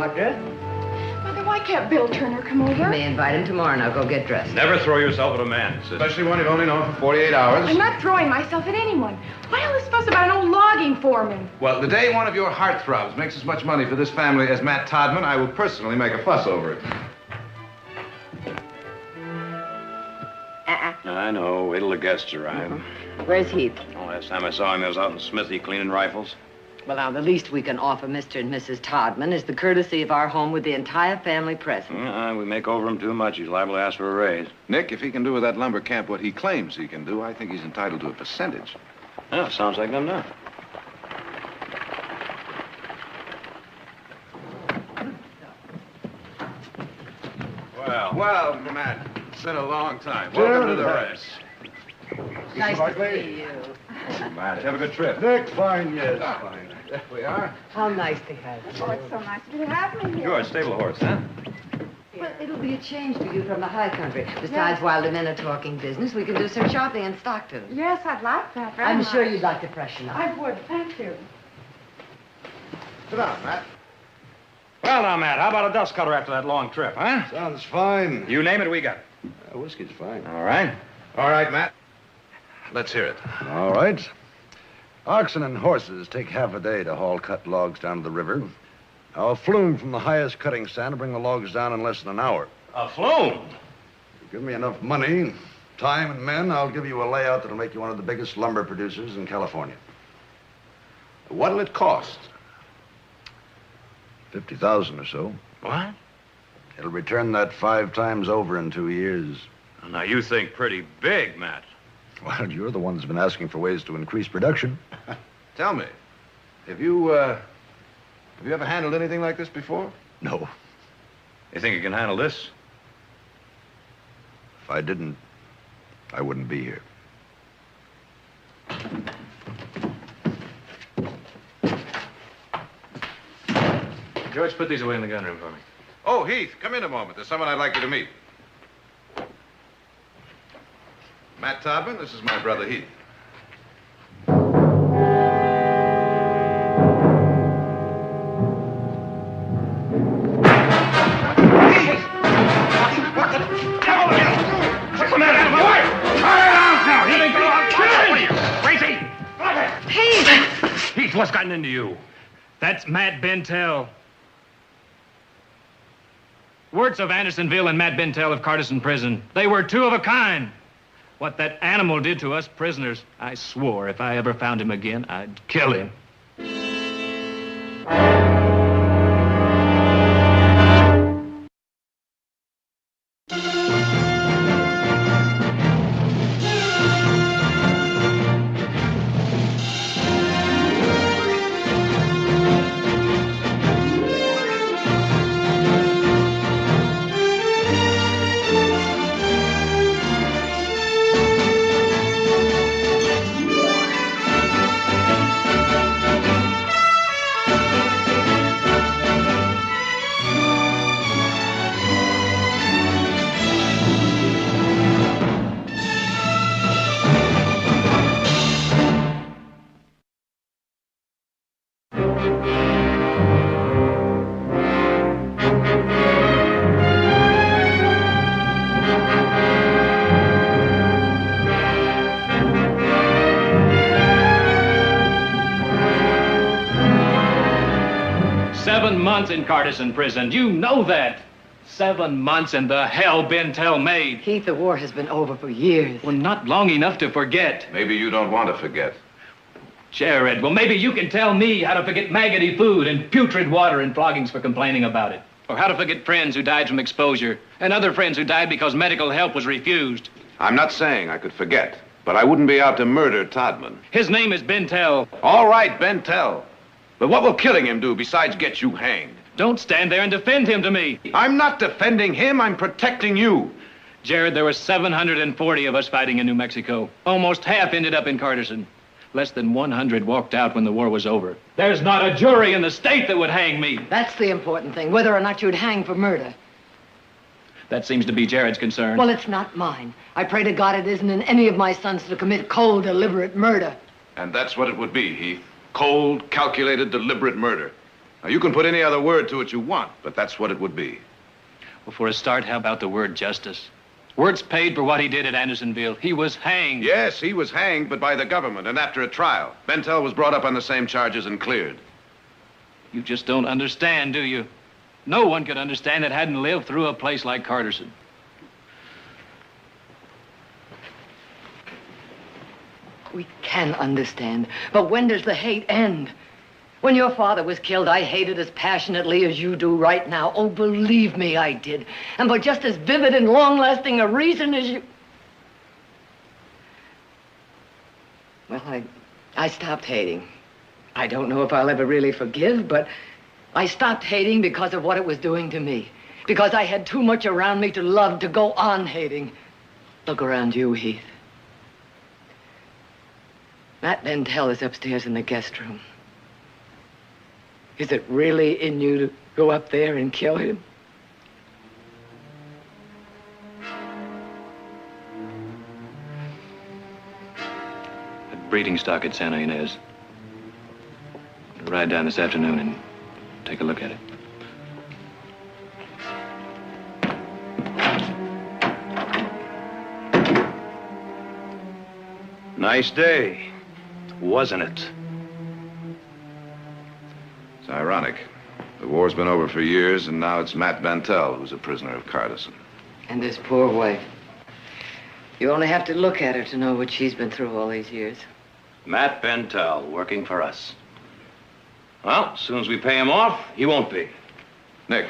Audra. Mother, why can't Bill Turner come over? You may invite him tomorrow. Now go get dressed. Never throw yourself at a man, sis. Especially when you've only known for 48 hours. I'm not throwing myself at anyone. Why all this fuss about an old logging foreman? Well, the day one of your heartthrobs makes as much money for this family as Matt Todman, I will personally make a fuss over it. I know. Wait till the guests arrive. Where's Heath? Oh, last time I saw him, he was out in Smithy cleaning rifles. Well, now, the least we can offer Mr. and Mrs. Todman is the courtesy of our home with the entire family present. We make over him too much. He's liable to ask for a raise. Nick, if he can do with that lumber camp what he claims he can do, I think he's entitled to a percentage. Yeah, sounds like them now. Well, Matt, it's been a long time. Welcome to the rest. Nice to see you. Matt, have a good trip. Nick, fine, yes, fine. There we are. How nice to have you. Oh, it's so nice to have me here. You're a stable horse, huh? Well, it'll be a change for you from the high country. Besides, while the men are talking business, we can do some shopping in Stockton. Yes, I'd like that very I'm much. sure you'd like to freshen up. I would, thank you. Sit down, Matt. Well, now, Matt, how about a dust cutter after that long trip, huh? Sounds fine. You name it, we got it. Whiskey's fine. All right. All right, Matt. Let's hear it. All right. Oxen and horses take half a day to haul cut logs down to the river. A flume from the highest cutting stand will bring the logs down in less than an hour. A flume? If you give me enough money, time, and men, I'll give you a layout that'll make you one of the biggest lumber producers in California. What'll it cost? 50,000 or so. What? It'll return that 5 times over in 2 years. Now, you think pretty big, Matt. Well, you're the one that's been asking for ways to increase production. Tell me, have you ever handled anything like this before? No. You think you can handle this? If I didn't, I wouldn't be here. George, put these away in the gun room for me. Oh, Heath, come in a moment. There's someone I'd like you to meet. Matt Todman, this is my brother Heath. Heath, what's gotten into you? That's Matt Bentell. Wirtz of Andersonville and Matt Bentell of Carterson Prison. They were two of a kind. What that animal did to us prisoners, I swore if I ever found him again, I'd kill him. 7 months in Carterson Prison. You know that. 7 months and the hell Bentell made. Heath, the war has been over for years. Well, not long enough to forget. Maybe you don't want to forget. Jared, well, maybe you can tell me how to forget maggoty food and putrid water and floggings for complaining about it. Or how to forget friends who died from exposure and other friends who died because medical help was refused. I'm not saying I could forget, but I wouldn't be out to murder Todman. His name is Bentell. All right, Bentell. But what will killing him do besides get you hanged? Don't stand there and defend him to me. I'm not defending him, I'm protecting you. Jared, there were 740 of us fighting in New Mexico. Almost half ended up in Carterson. Less than 100 walked out when the war was over. There's not a jury in the state that would hang me. That's the important thing, whether or not you'd hang for murder. That seems to be Jared's concern. Well, it's not mine. I pray to God it isn't in any of my sons to commit cold, deliberate murder. And that's what it would be, Heath. Cold, calculated, deliberate murder. Now, you can put any other word to it you want, but that's what it would be. Well, for a start, how about the word justice? Word's paid for what he did at Andersonville. He was hanged. Yes, he was hanged, but by the government, and after a trial. Bentell was brought up on the same charges and cleared. You just don't understand, do you? No one could understand that hadn't lived through a place like Carterson. We can understand, but when does the hate end? When your father was killed, I hated as passionately as you do right now. Oh, believe me, I did. And for just as vivid and long-lasting a reason as you... Well, I stopped hating. I don't know if I'll ever really forgive, but I stopped hating because of what it was doing to me. Because I had too much around me to love to go on hating. Look around you, Heath. Matt Bentell is upstairs in the guest room. Is it really in you to go up there and kill him? That breeding stock at Santa Ynez. I'll ride down this afternoon and take a look at it. Nice day, wasn't it? It's ironic. The war's been over for years, and now it's Matt Bentell who's a prisoner of Carterson. And his poor wife. You only have to look at her to know what she's been through all these years. Matt Bentell, working for us. Well, as soon as we pay him off, he won't be. Nick,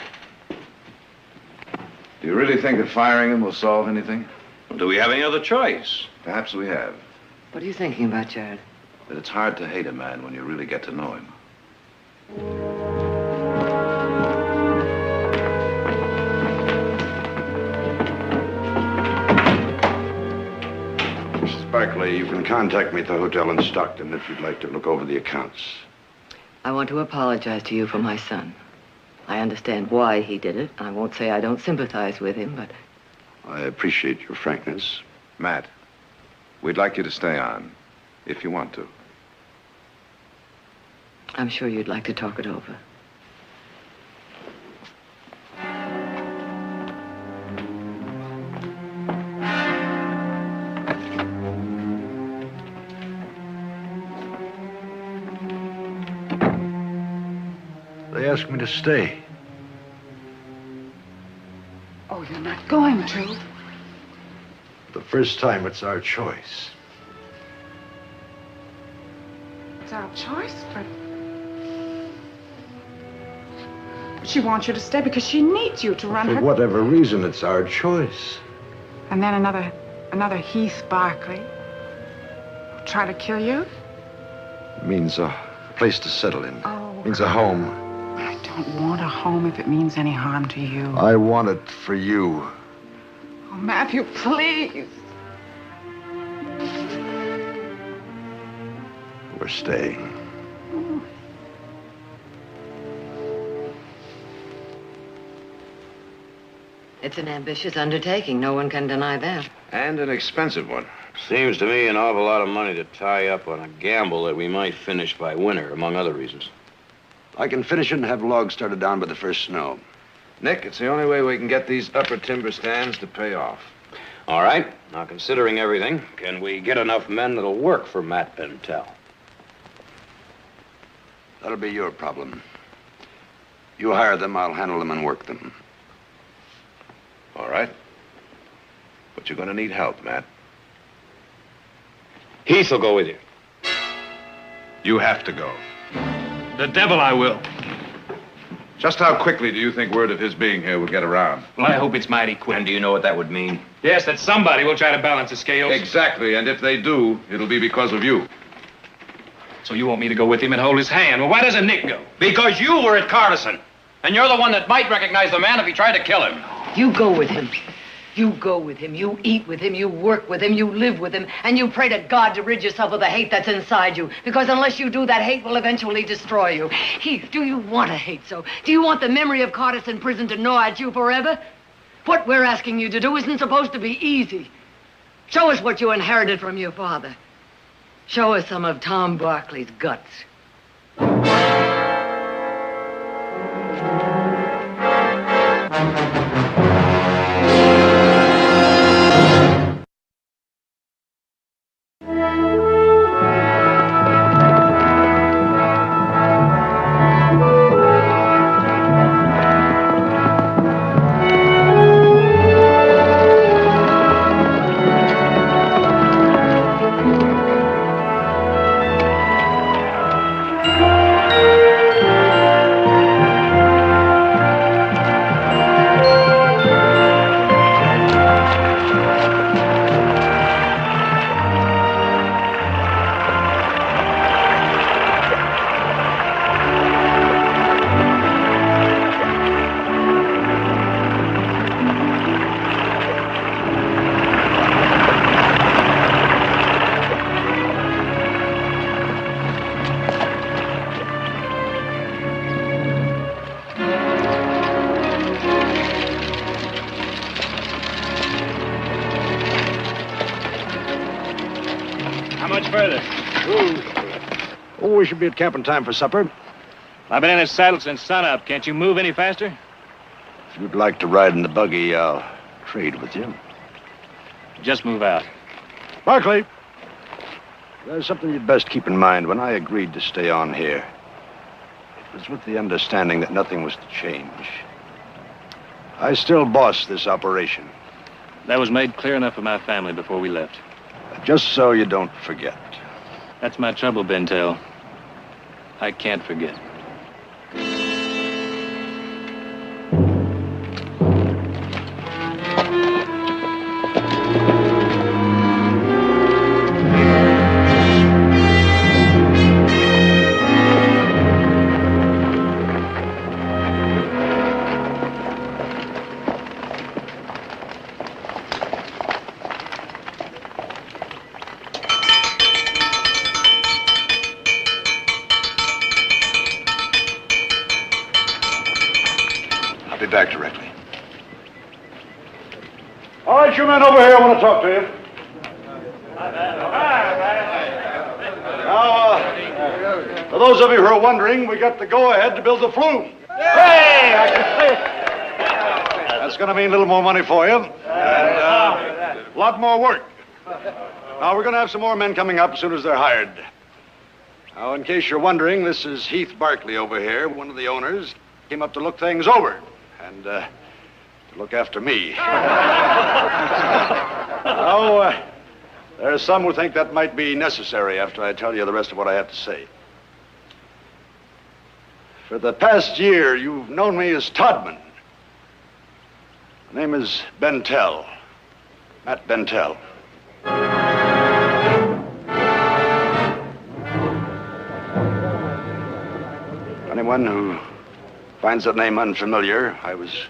do you really think that firing him will solve anything? Do we have any other choice? Perhaps we have. What are you thinking about, Jared? But it's hard to hate a man when you really get to know him. Mrs. Barclay, you can contact me at the hotel in Stockton if you'd like to look over the accounts. I want to apologize to you for my son. I understand why he did it. I won't say I don't sympathize with him, but... I appreciate your frankness. Matt, we'd like you to stay on, if you want to. I'm sure you'd like to talk it over. They asked me to stay. Oh, you're not going to. The first time, it's our choice. It's our choice, but she wants you to stay because she needs you to run For her... whatever reason, it's our choice. And then another Heath Barclay try to kill you? It means a place to settle in. Oh. Means a home. I don't want a home if it means any harm to you. I want it for you. Oh, Matthew, please. We're staying. It's an ambitious undertaking. No one can deny that. And an expensive one. Seems to me an awful lot of money to tie up on a gamble that we might finish by winter, among other reasons. I can finish it and have logs started down by the first snow. Nick, it's the only way we can get these upper timber stands to pay off. All right. Now, considering everything, can we get enough men that'll work for Matt Bentell? That'll be your problem. You hire them, I'll handle them and work them. All right. But you're going to need help, Matt. Heath will go with you. You have to go. The devil I will. Just how quickly do you think word of his being here will get around? Well, I hope it's mighty quick. And do you know what that would mean? Yes, that somebody will try to balance the scales. Exactly, and if they do, it'll be because of you. So you want me to go with him and hold his hand? Well, why doesn't Nick go? Because you were at Carterson. And you're the one that might recognize the man if he tried to kill him. You go with him. You go with him. You eat with him. You work with him. You live with him. And you pray to God to rid yourself of the hate that's inside you. Because unless you do, that hate will eventually destroy you. Heath, do you want to hate so? Do you want the memory of Carterson prison to gnaw at you forever? What we're asking you to do isn't supposed to be easy. Show us what you inherited from your father. Show us some of Tom Barclay's guts. Oh, we should be at camp in time for supper. I've been in this saddle since sunup. Can't you move any faster? If you'd like to ride in the buggy, I'll trade with you. Just move out. Barkley, there's something you'd best keep in mind. When I agreed to stay on here, it was with the understanding that nothing was to change. I still boss this operation. That was made clear enough for my family before we left. Just so you don't forget. That's my trouble, Bentell. I can't forget. I'll be back directly. All right, you men over here, I want to talk to you. Now, for those of you who are wondering, we got the go-ahead to build the flume. Hey! That's going to mean a little more money for you, and a lot more work. Now, we're going to have some more men coming up as soon as they're hired. Now, in case you're wondering, this is Heath Barkley over here, one of the owners. Came up to look things over and to look after me. Now, there's some who think that might be necessary after I tell you the rest of what I have to say. For the past year, you've known me as Todman. My name is Bentell, Matt Bentell. Anyone who finds that name unfamiliar, I was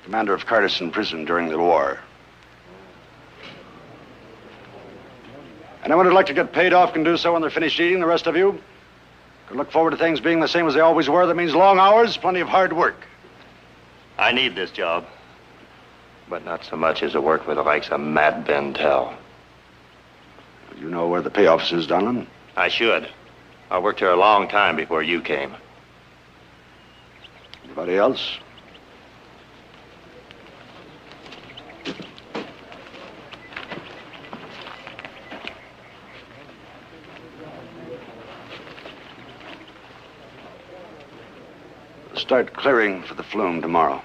commander of Carterson Prison during the war. Anyone who'd like to get paid off can do so when they're finished eating. The rest of you can look forward to things being the same as they always were. That means long hours, plenty of hard work. I need this job, but not so much as to work with the likes of Matt Bentell. You know where the pay office is, Donlin? I should. I worked here a long time before you came. Anybody else? Start clearing for the flume tomorrow.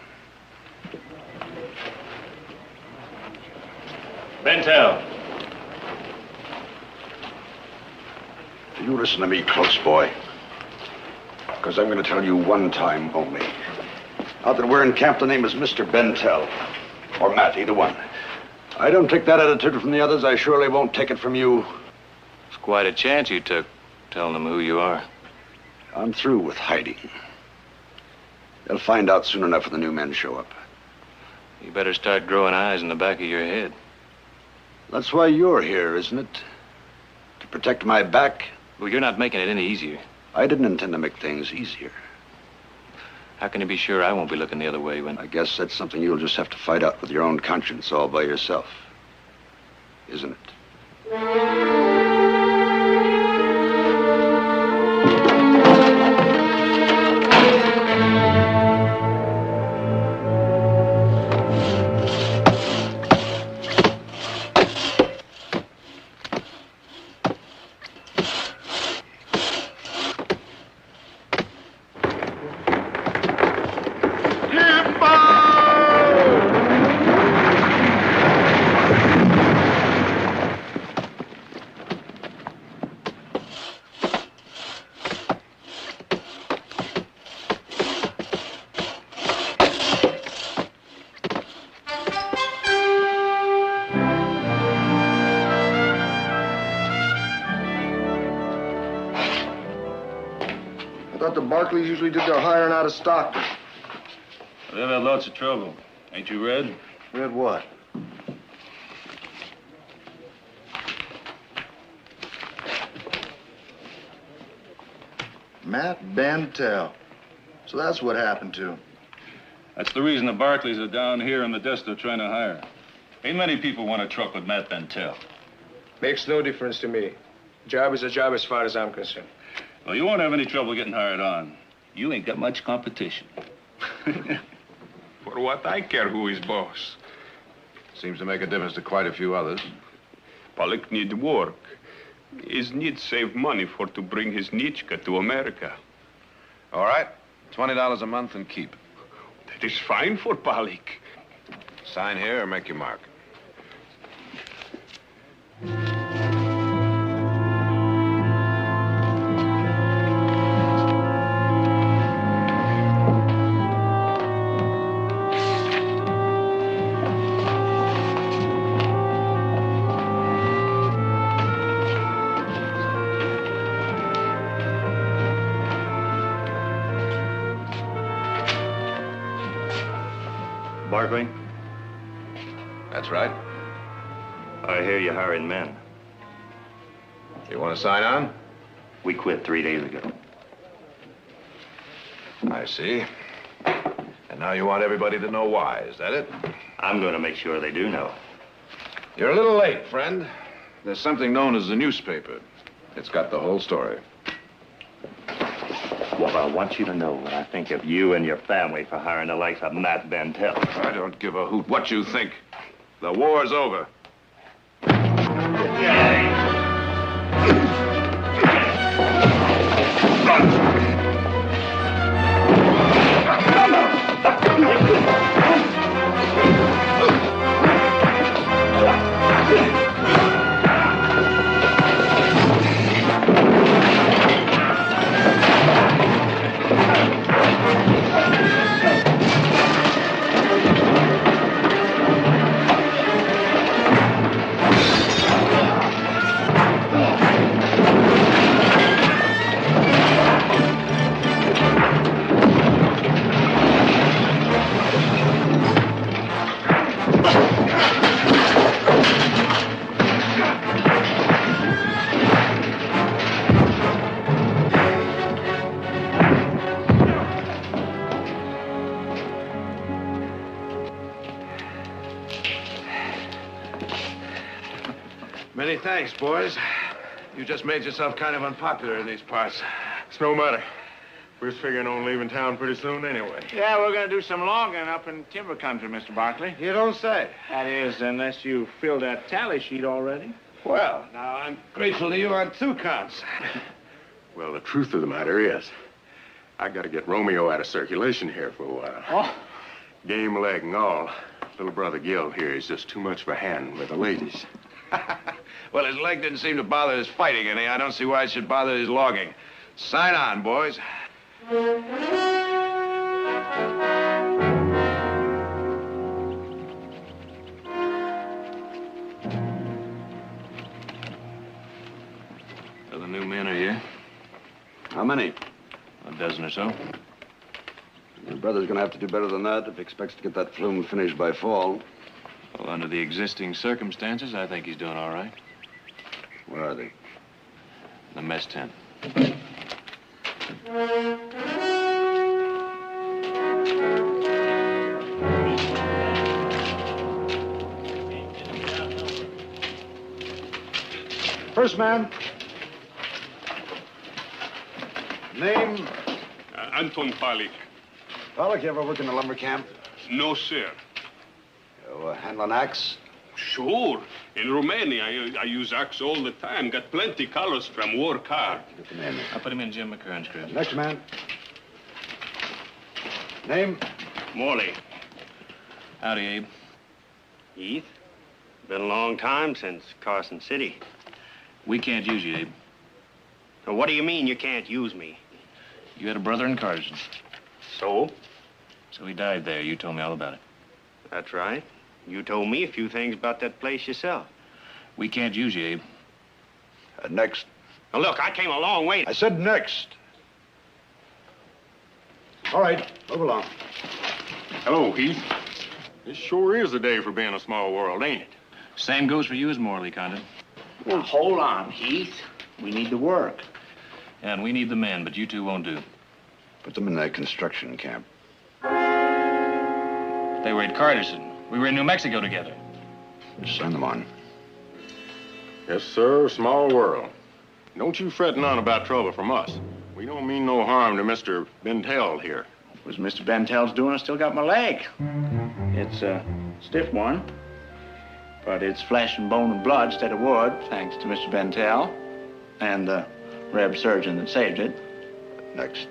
Bentell. You listen to me close, boy. Because I'm going to tell you one time only. Now that we're in camp, the name is Mr. Bentell. Or Matt, either one. I don't take that attitude from the others. I surely won't take it from you. It's quite a chance you took, telling them who you are. I'm through with hiding. They'll find out soon enough when the new men show up. You better start growing eyes in the back of your head. That's why you're here, isn't it? To protect my back? Well, you're not making it any easier. I didn't intend to make things easier. How can you be sure I won't be looking the other way when... I guess that's something you'll just have to fight out with your own conscience all by yourself. Isn't it? I thought the Barkleys usually did their hiring out of Stockton. They've had lots of trouble. Ain't you read? Read what? Matt Bentell. So that's what happened to him. That's the reason the Barkleys are down here in the desk they're trying to hire. Ain't many people want to truck with Matt Bentell. Makes no difference to me. Job is a job as far as I'm concerned. Well, you won't have any trouble getting hired on. You ain't got much competition. For what I care who is boss. Seems to make a difference to quite a few others. Pollock need work. His need save money for to bring his Nichka to America. All right. $20 a month and keep. That is fine for Pollock. Sign here or make your mark. Barkley, That's right. I hear you're hiring men. You want to sign on? We quit 3 days ago. I see. And now you want everybody to know why, is that it? I'm going to make sure they do know. You're a little late, friend. There's something known as the newspaper. It's got the whole story. Well, I want you to know what I think of you and your family for hiring the likes of Matt Bentell. I don't give a hoot what you think. The war's over. Many thanks, boys. You just made yourself kind of unpopular in these parts. It's no matter. We was figuring on leaving town pretty soon anyway. Yeah, we're going to do some logging up in timber country, Mr. Barkley. You don't say. That is, unless you filled that tally sheet already. Well, now, I'm grateful to you on 2 counts. Well, the truth of the matter is, I got to get Romeo out of circulation here for a while. Oh. Game leg and all. Little brother Gil here is just too much of a hand with the ladies. Well, his leg didn't seem to bother his fighting any. I don't see why it should bother his logging. Sign on, boys. So the new men are here? How many? A dozen or so. Your brother's gonna have to do better than that if he expects to get that flume finished by fall. Well, under the existing circumstances, I think he's doing all right. Where are they? The mess tent. First man. Name? Anton Pollock. Pollock, you ever work in the lumber camp? No, sir. You handle an axe? Sure. In Romania, I use axe all the time. Got plenty colors from work hard. Get the name. I'll put him in Jim McCurn's crib. Next man. Name? Morley. Howdy, Abe. Heath? Been a long time since Carson City. We can't use you, Abe. Now, what do you mean you can't use me? You had a brother in Carson. So? So he died there. You told me all about it. That's right. You told me a few things about that place yourself. We can't use you, Abe. Next. Now, look, I came a long way. I said next. All right, move along. Hello, Heath. This sure is a day for being a small world, ain't it? Same goes for you as Morley, Condon. Well, hold on, Heath. We need to work. And we need the men, but you two won't do. Put them in that construction camp. They were at Carterson. We were in New Mexico together. Just sign them on. Yes, sir. Small world. Don't you fretting on about trouble from us. We don't mean no harm to Mr. Bentell here. It was Mr. Bentell's doing. I still got my leg. It's a stiff one, but it's flesh and bone and blood instead of wood, thanks to Mr. Bentell and the Reb surgeon that saved it. Next.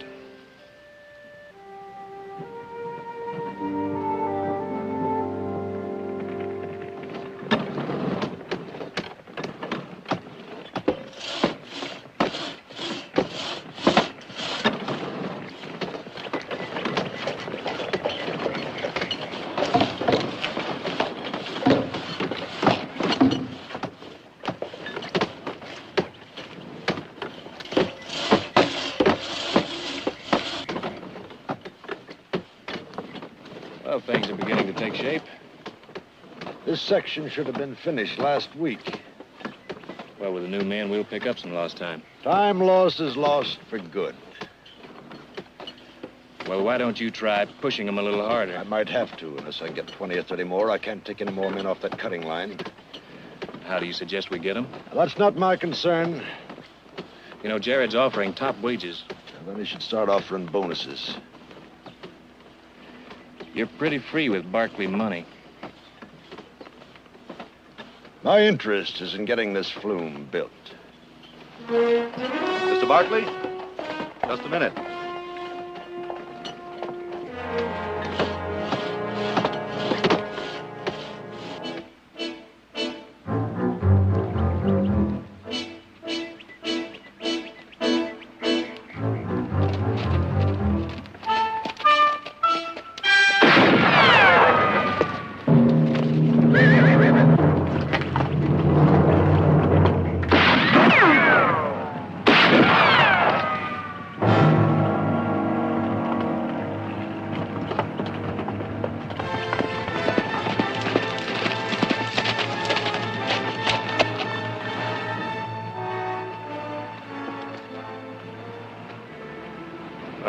Well, things are beginning to take shape. This section should have been finished last week. Well, with the new man, we'll pick up some lost time. Time lost is lost for good. Well, why don't you try pushing them a little harder? I might have to, unless I get 20 or 30 more. I can't take any more men off that cutting line. How do you suggest we get them? That's not my concern. You know, Jared's offering top wages. Then he should start offering bonuses. You're pretty free with Barkley money. My interest is in getting this flume built. Mr. Barkley? Just a minute.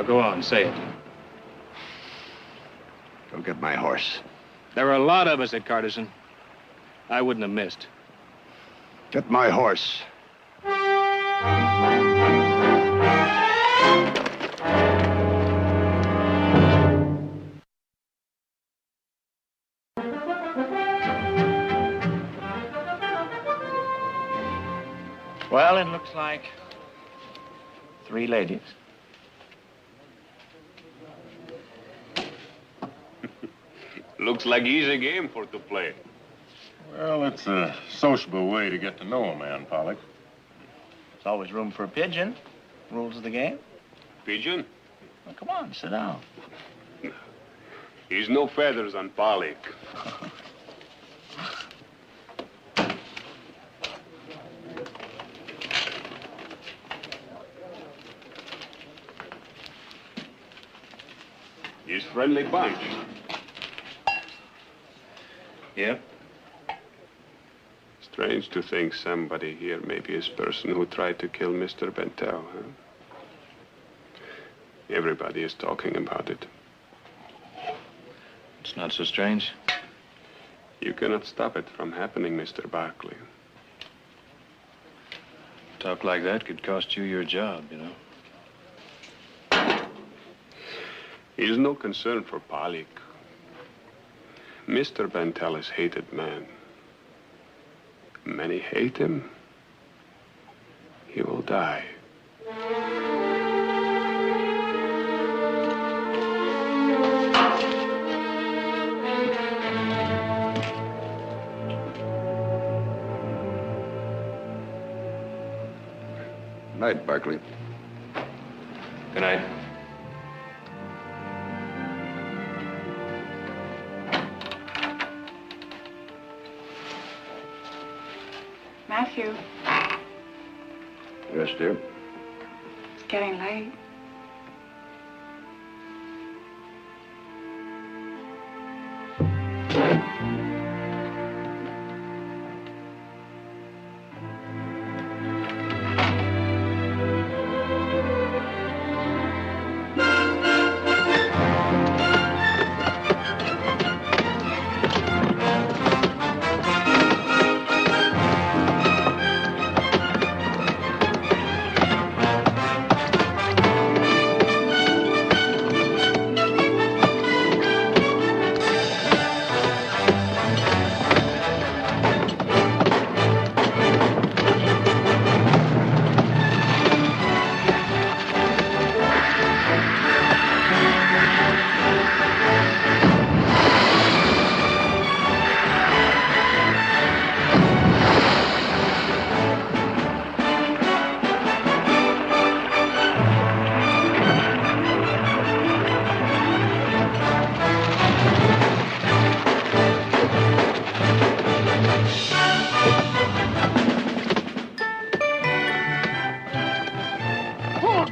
Go on, say it. Go get my horse. There are a lot of us at Carterson. I wouldn't have missed. Get my horse. Well, it looks like 3 ladies. Looks like easy game for to play. Well, it's a sociable way to get to know a man, Pollock. There's always room for a pigeon. Rules of the game. Pigeon? Well, come on, sit down. He's no feathers on Pollock. He's friendly bunch. Yep. Strange to think somebody here may be his person who tried to kill Mr. Bentell, huh? Everybody is talking about it. It's not so strange. You cannot stop it from happening, Mr. Barkley. Talk like that could cost you your job, you know. He's no concern for Pollock. Mr. Bentell is hated man. Many hate him. He will die. Night, Barkley. Good night. Matthew, Yes, dear. it's getting late.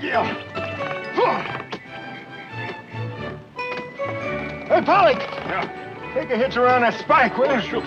Hey, Pollock! Take a hitch around that spike, will you?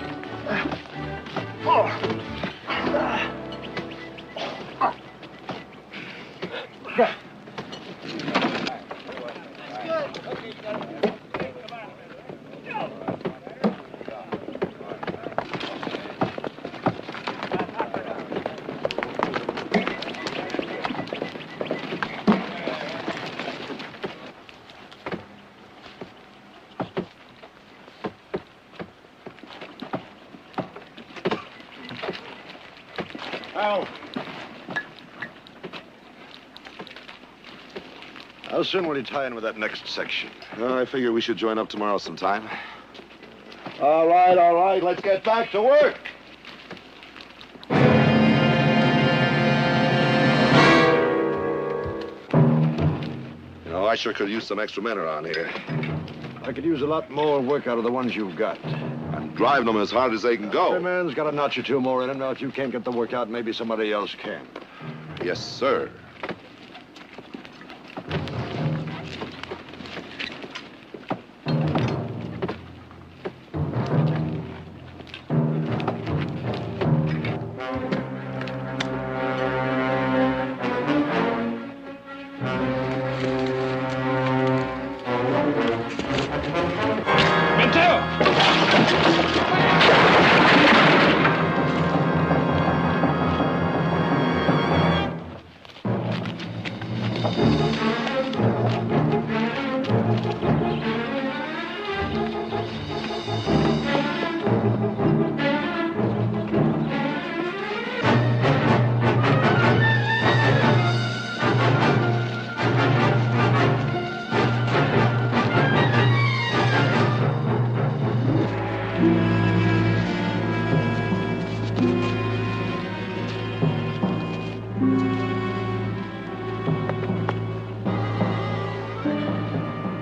How soon will you tie in with that next section? I figure we should join up tomorrow sometime. All right. Let's get back to work. You know, I sure could use some extra men around here. I could use a lot more work out of the ones you've got. I'm driving them as hard as they can go. Every man's got a notch or two more in him. Now, if you can't get the work out, maybe somebody else can. Yes, sir.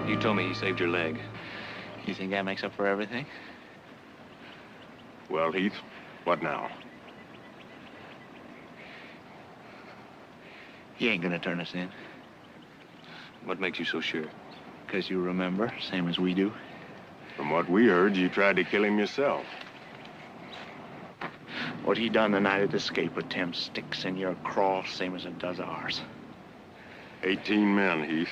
You told me he saved your leg. You think that makes up for everything? Well, Heath, what now? He ain't gonna turn us in. What makes you so sure? Because you remember, same as we do. From what we heard, you tried to kill him yourself. What he done the night of the escape with Tim sticks in your craw, same as it does ours. 18 men, Heath.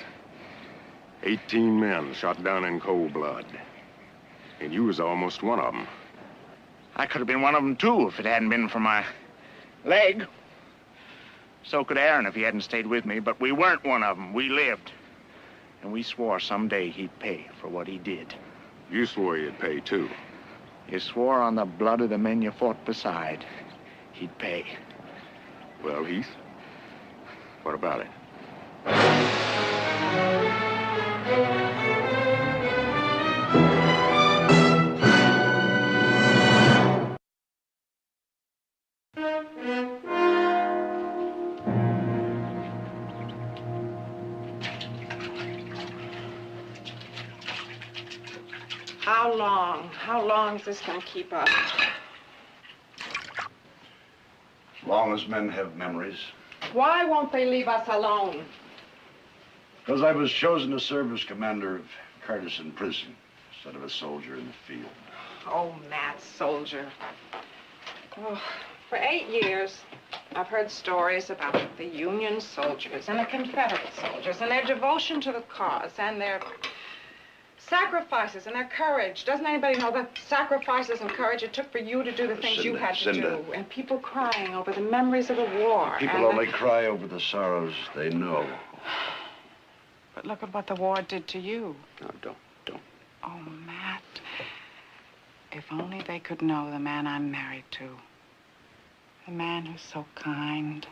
18 men shot down in cold blood. And you was almost one of them. I could have been one of them, too, if it hadn't been for my leg. So could Aaron if he hadn't stayed with me, but we weren't one of them. We lived. And we swore someday he'd pay for what he did. You swore you'd pay, too. You swore on the blood of the men you fought beside he'd pay. Well, Heath, what about it? How long is this going to keep up? As long as men have memories. Why won't they leave us alone? Because I was chosen to serve as commander of Carterson Prison instead of a soldier in the field. Oh, mad soldier. Oh, for 8 years, I've heard stories about the Union soldiers and the Confederate soldiers and their devotion to the cause and their sacrifices and their courage. Doesn't anybody know the sacrifices and courage it took for you to do the things you had to do? And people crying over the memories of the war. People only cry over the sorrows they know. But look at what the war did to you. No, don't. Oh, Matt. If only they could know the man I'm married to. The man who's so kind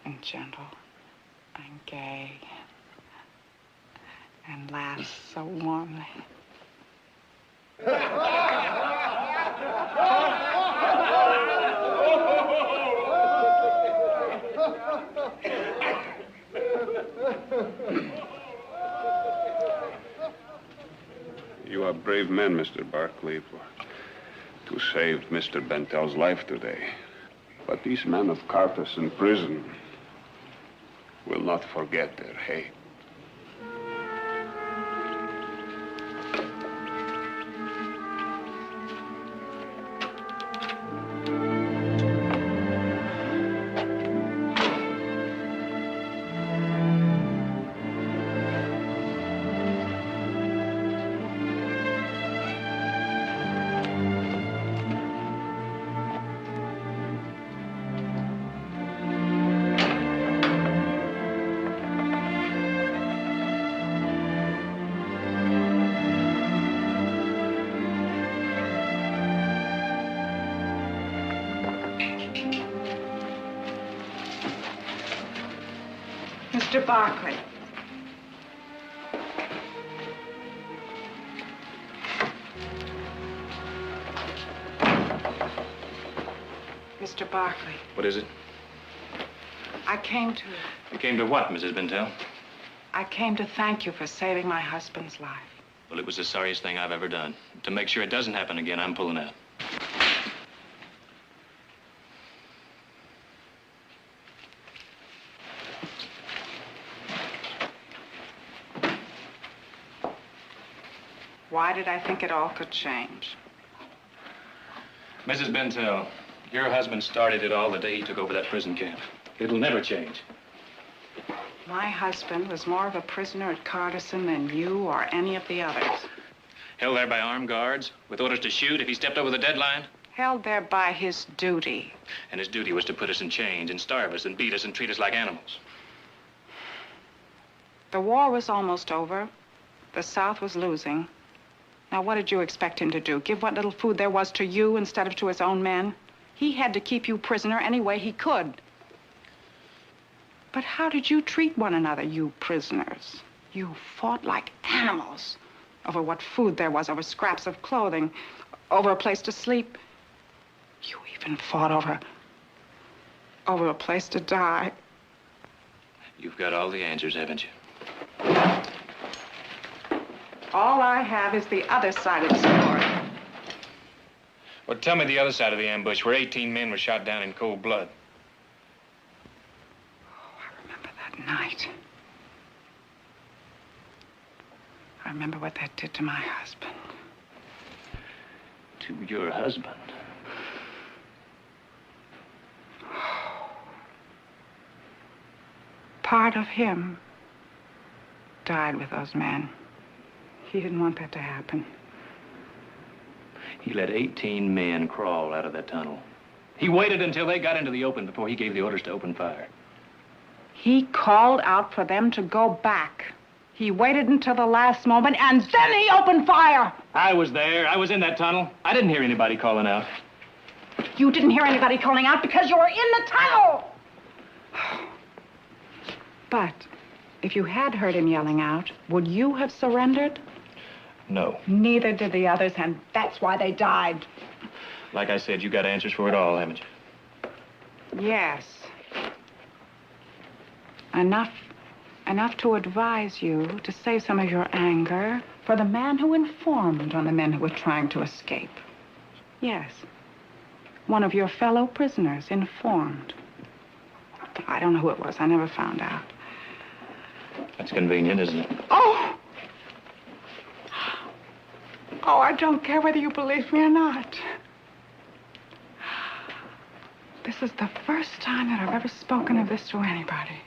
and gentle and gay and laughs so warmly. You are brave men, Mr. Barkley, to save Mr. Bentell's life today. But these men of Carterson Prison, will not forget their hate. Mr. Barkley. Mr. Barkley, What is it? I came to... You came to what, Mrs. Bentell? I came to thank you for saving my husband's life. Well, it was the sorriest thing I've ever done. To make sure it doesn't happen again, I'm pulling out. Why did I think it all could change? Mrs. Bentell, your husband started it all the day he took over that prison camp. It'll never change. My husband was more of a prisoner at Carterson than you or any of the others. Held there by armed guards, with orders to shoot if he stepped over the deadline. Held there by his duty. And his duty was to put us in chains and starve us and beat us and treat us like animals. The war was almost over. The South was losing. Now, what did you expect him to do? Give what little food there was to you instead of to his own men? He had to keep you prisoner any way he could. But how did you treat one another, you prisoners? You fought like animals over what food there was, over scraps of clothing, over a place to sleep. You even fought over a place to die. You've got all the answers, haven't you? All I have is the other side of the story. Well, tell me the other side of the ambush, where 18 men were shot down in cold blood. Oh, I remember that night. I remember what that did to my husband. To your husband? Part of him died with those men. He didn't want that to happen. He let 18 men crawl out of that tunnel. He waited until they got into the open before he gave the orders to open fire. He called out for them to go back. He waited until the last moment, and then he opened fire. I was there. I was in that tunnel. I didn't hear anybody calling out. You didn't hear anybody calling out because you were in the tunnel. But if you had heard him yelling out, would you have surrendered? No. Neither did the others, and that's why they died. Like I said, you got answers for it all, haven't you? Yes. Enough to advise you to save some of your anger for the man who informed on the men who were trying to escape. Yes. One of your fellow prisoners informed. I don't know who it was. I never found out. That's convenient, isn't it? Oh! Oh, I don't care whether you believe me or not. This is the first time that I've ever spoken of this to anybody.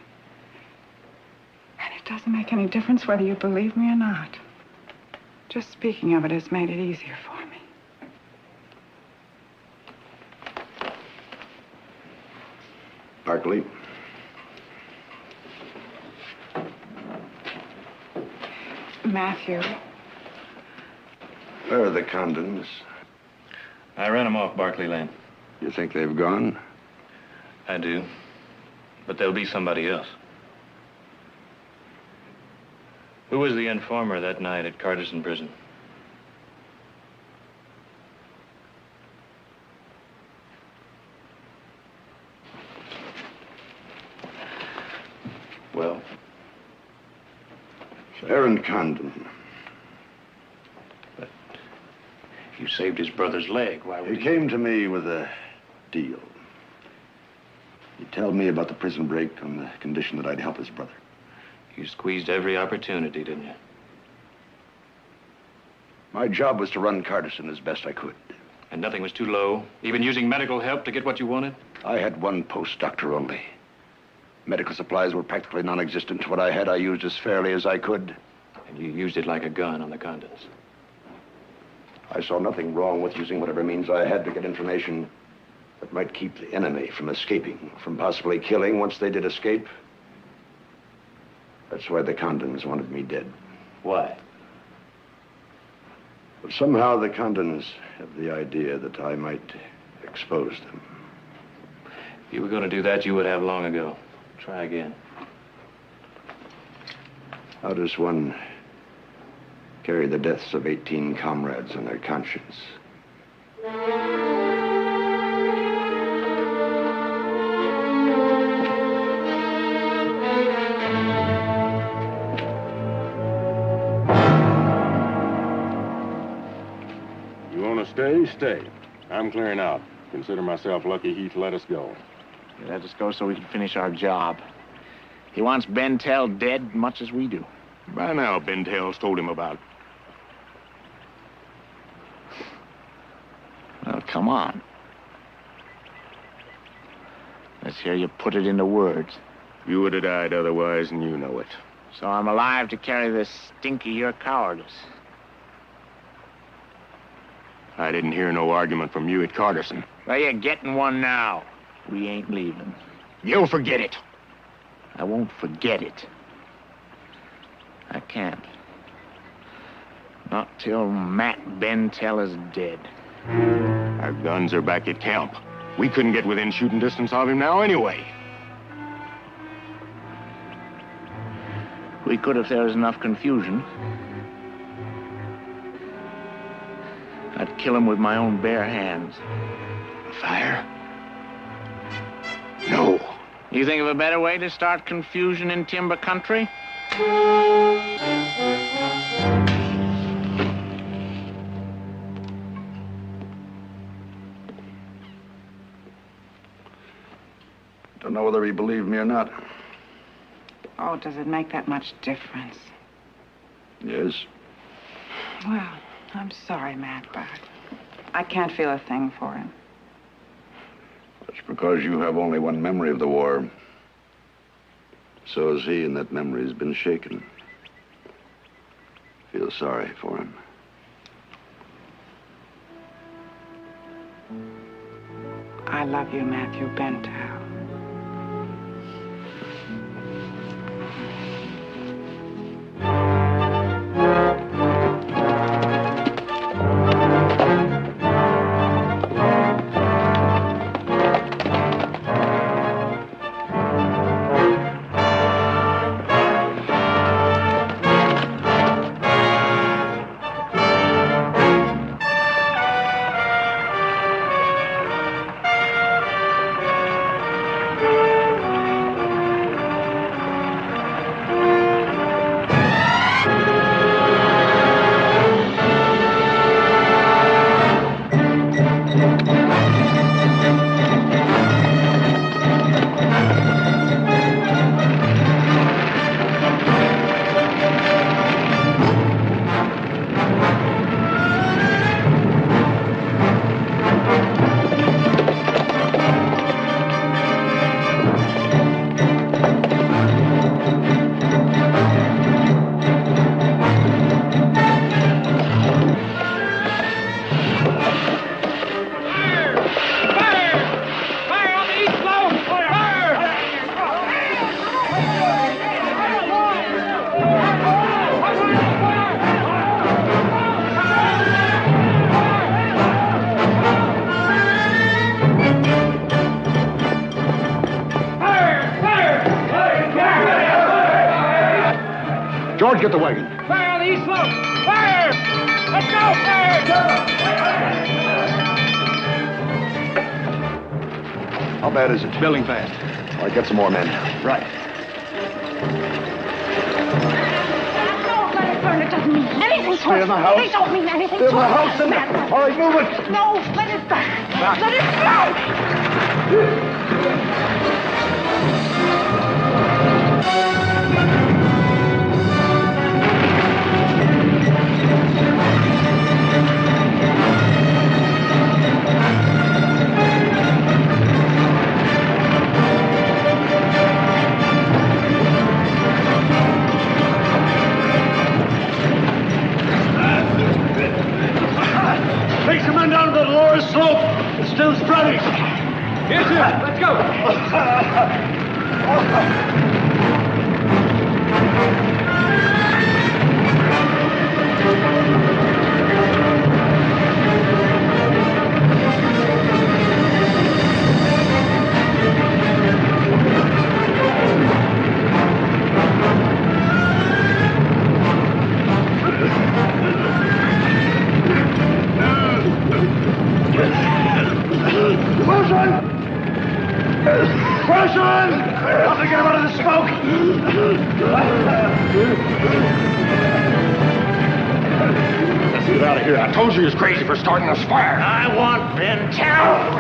And it doesn't make any difference whether you believe me or not. Just speaking of it has made it easier for me. Barkley. Matthew. Where are the condoms? I ran them off Barkley Lane. You think they've gone? I do. But there'll be somebody else. Who was the informer that night at Carterson Prison? Well? Aaron Condon. But you saved his brother's leg. Why would He came to me with a deal. He'd tell me about the prison break on the condition that I'd help his brother. You squeezed every opportunity, didn't you? My job was to run Cardison as best I could. And nothing was too low? Even using medical help to get what you wanted? I had one post, doctor, only. Medical supplies were practically non-existent. What I had, I used as fairly as I could. And you used it like a gun on the Condons. I saw nothing wrong with using whatever means I had to get information that might keep the enemy from escaping, from possibly killing once they did escape. That's why the Condons wanted me dead. Why? But somehow the Condons have the idea that I might expose them. If you were going to do that, you would have long ago. Try again. How does one carry the deaths of 18 comrades on their conscience? You want to stay? Stay. I'm clearing out. Consider myself lucky Heath let us go. He let us go so we can finish our job. He wants Bentell dead much as we do. By now, Bentell's told him about it. Well, come on. Let's hear you put it into words. You would have died otherwise, and you know it. So I'm alive to carry this stink of your cowardice. I didn't hear no argument from you at Cardison. Well, you're getting one now. We ain't leaving. You'll forget it. I won't forget it. I can't. Not till Matt Bentell is dead. Our guns are back at camp. We couldn't get within shooting distance of him now anyway. We could if there was enough confusion. I'd kill him with my own bare hands. Fire? No. You think of a better way to start confusion in timber country? Don't know whether he believed me or not. Oh, does it make that much difference? Yes. Well, I'm sorry, Matt, but I can't feel a thing for him. That's because you have only one memory of the war. So has he, and that memory's been shaken. Feel sorry for him. I love you, Matthew Bentell. George, get the wagon. Fire on the east slope! Fire! Let's go! Fire! How bad is it? Building fast. All right, get some more men. Right. Turn That doesn't mean anything to us. Stay in the house. They don't mean anything Stay in to the us. house. Then. Matt. All right, move it. No, let it go. Let it go. Take some men down to the lower slope. It's still spreading. Here, Jim. Let's go. Push on! Help me get him out of the smoke! Let's get out of here. I told you he was crazy for starting this fire. I want Bentell!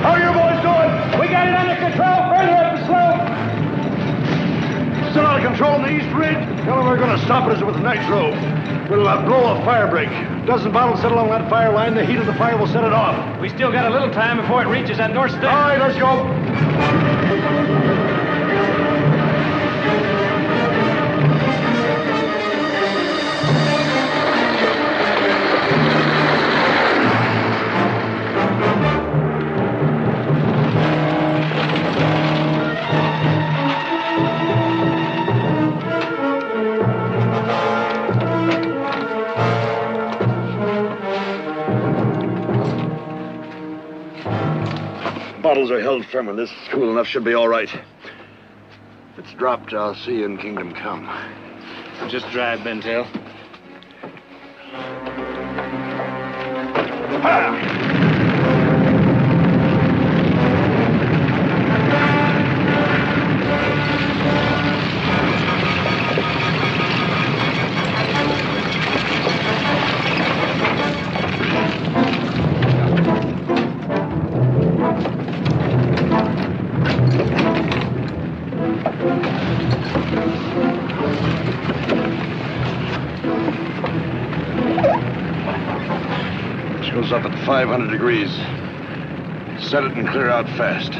How are you boys doing? We got it under control further up the slope. Still out of control on the east ridge? The only way we're going to stop it is with nitro. We'll blow a fire break. A dozen bottles set along that fire line. The heat of the fire will set it off. We still got a little time before it reaches that north stick. All right, let's go. Bottles are held firm, and this is cool enough. Should be all right. If it's dropped, I'll see you in Kingdom Come. Just drive, Bentell. Goes up at 500 degrees. Set it and clear out fast.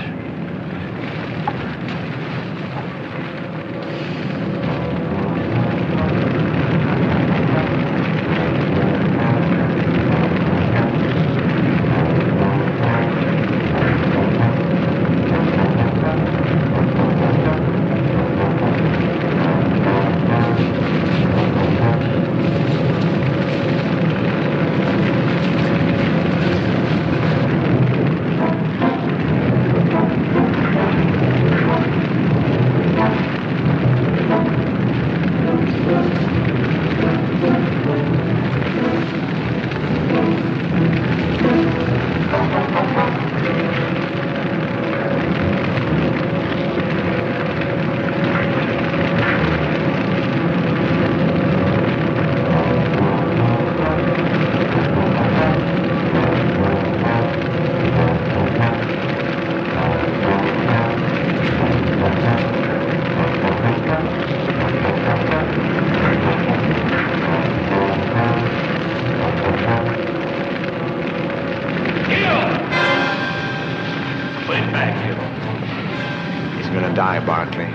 Die, Barkley.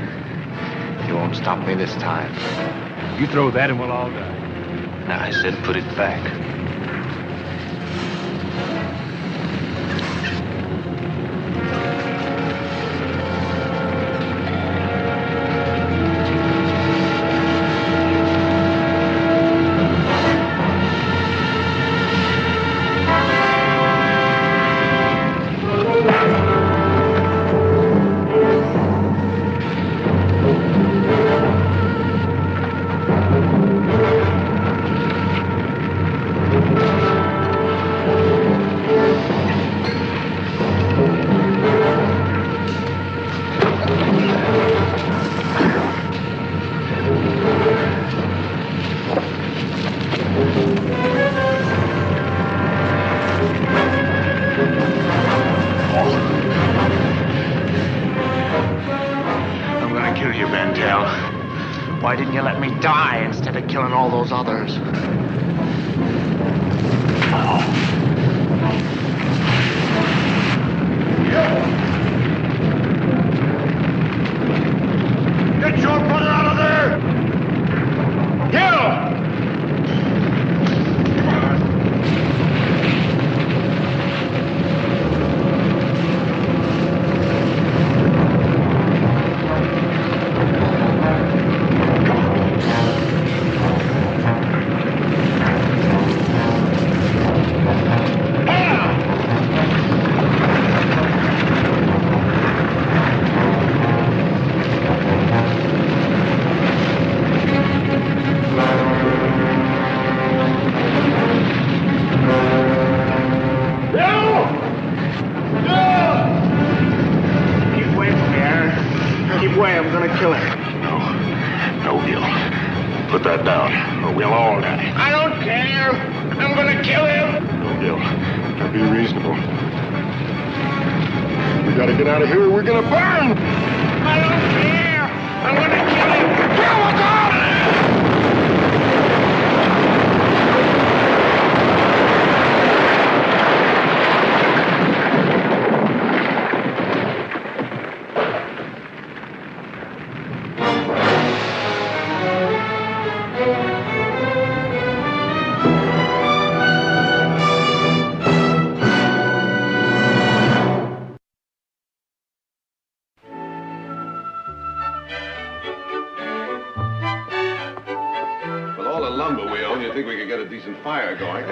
You won't stop me this time. You throw that and we'll all die. Now, I said put it back. let me die instead of killing all those others. Get your brother out of there! Gil! Put that down, or we'll all die. I don't care. I'm gonna kill him. No, Gil. Now be reasonable. We gotta get out of here or we're gonna burn! I don't care. I'm gonna kill him. Kill the dog! Decent fire going.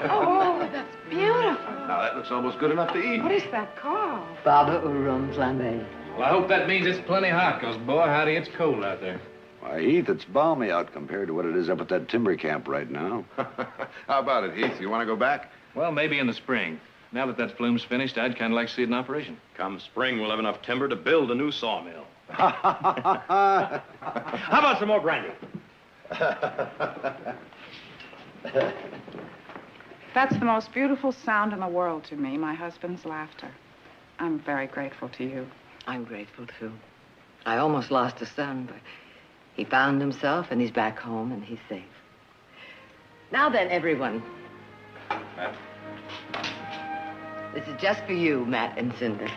Oh, that's beautiful. Now, that looks almost good enough to eat. What is that called? Baba Urum flambe. Well, I hope that means it's plenty hot, because, boy, howdy, it's cold out there. Why, Heath, it's balmy out compared to what it is up at that timber camp right now. How about it, Heath? You want to go back? Well, maybe in the spring. Now that that flume's finished, I'd kind of like to see it in operation. Come spring, we'll have enough timber to build a new sawmill. How about some more brandy? That's the most beautiful sound in the world to me, my husband's laughter. I'm very grateful to you. I'm grateful, too. I almost lost a son, but he found himself, and he's back home, and he's safe. Now then, everyone. Matt? This is just for you, Matt and Cinder.